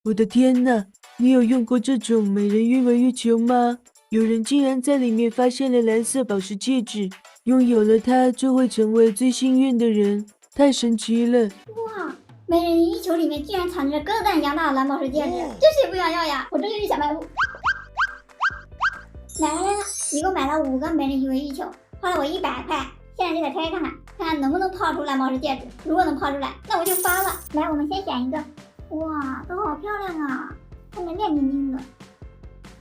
我的天呐，你有用过这种美人鱼文玉球吗？有人竟然在里面发现了蓝色宝石戒指，拥有了它就会成为最幸运的人，太神奇了！哇，美人鱼球里面居然藏着鸽蛋一样大的蓝宝石戒指，这谁不想要呀？我这就是小卖部。来了，一共买了5个美人鱼文玉球，花了我100块。现在就得开看看，看看能不能泡出蓝宝石戒指。如果能泡出来，那我就发了。来，我们先选一个。哇，都好漂亮啊，看着亮晶晶的。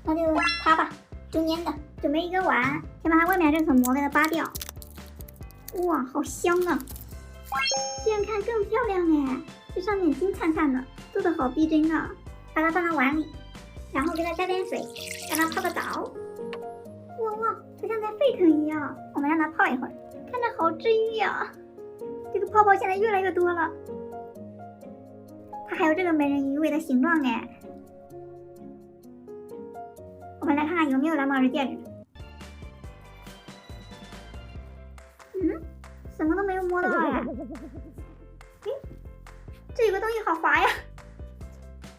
那就它吧，中间的。准备一个碗，先把它外面这层膜给它扒掉。哇，好香啊！这样看更漂亮哎，这上面金灿灿的，做的好逼真啊！把它放到碗里，然后给它加点水，让它泡个澡。哇哇，它像在沸腾一样。我们让它泡一会儿，看着好治愈呀！这个泡泡现在越来越多了。它还有这个美人鱼尾的形状哎。我们来看看有没有蓝宝石戒指。什么都没有摸到哎。这有个东西好滑呀。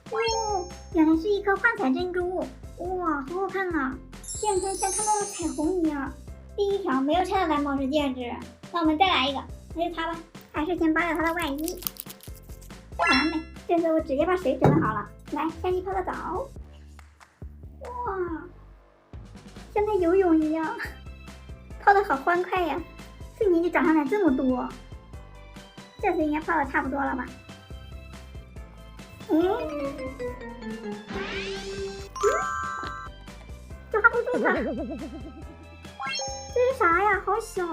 哦，原来是一颗幻彩珍珠。哇，好好看啊，竟然像看到了彩虹一样。第一条没有拆到蓝宝石戒指，那我们再来一个，那就它吧。还是先扒掉它的外衣。完美，这次我直接把水准备好了。来，下去泡个澡。哇，像在游泳一样，泡的好欢快呀，瞬间就长上来这么多。这次应该泡的差不多了吧？抓不住它。这是啥呀？好小，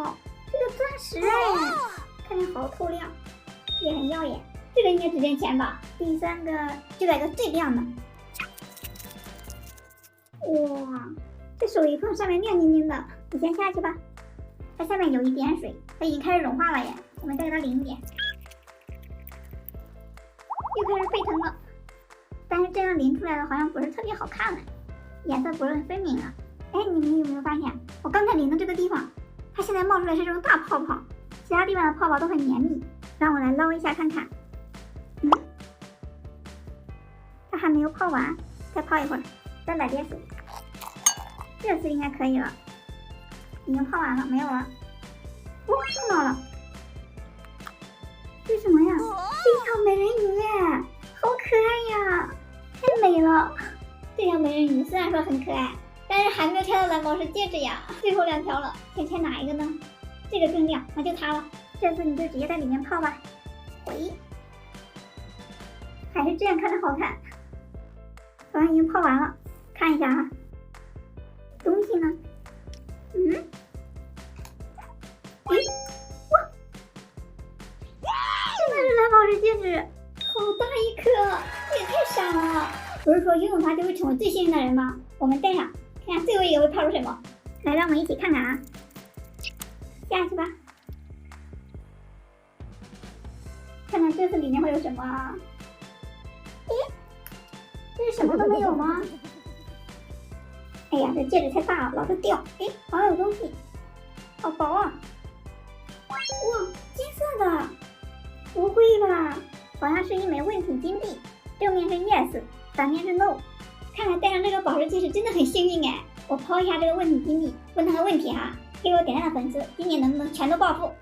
这个钻石哎，看着好透亮，也很耀眼。这个应该值点钱吧？第3个就来个最亮的。哇，这手一碰上面亮晶晶的，你先下去吧。它下面有一点水，它已经开始融化了耶。我们再给它淋一点。又开始沸腾了，但是这样淋出来的好像不是特别好看了，颜色不是很分明啊。哎，你们有没有发现，我刚才淋的这个地方，它现在冒出来是这种大泡泡，其他地方的泡泡都很绵密。让我来捞一下看看。它还没有泡完，再泡一会儿，再来点水。这次应该可以了，已经泡完了，没有了。哦，碰到了，这是什么呀？是一条美人鱼耶，好可爱呀，太美了。这条美人鱼虽然说很可爱，但是还没有拆到蓝宝石戒指呀，最后2条了，先拆哪一个呢？这个更亮，那就它了。这次你就直接在里面泡吧。回，还是这样看着好看。好像已经泡完了，看一下啊。东西呢？哇！真的是蓝宝石戒指，好大一颗，这也太闪了！不是说拥有它就会成为最幸运的人吗？我们戴上，看看最后一个会泡出什么。来，让我们一起看看啊！下去吧，看看这次里面会有什么啊？这是什么都没有吗？哎呀，这戒指太大了，老是掉。哎，好像有东西，好薄啊！哇，金色的，不会吧？好像是一枚问题金币，正面是 yes， 反面是 no。看来戴上这个宝石戒指真的很幸运哎！我抛一下这个问题金币，问他个问题哈，给我点赞的粉丝，今年能不能全都暴富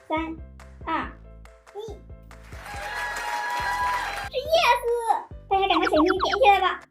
？3、2、1，是 yes！ 大家赶快手机点起来吧！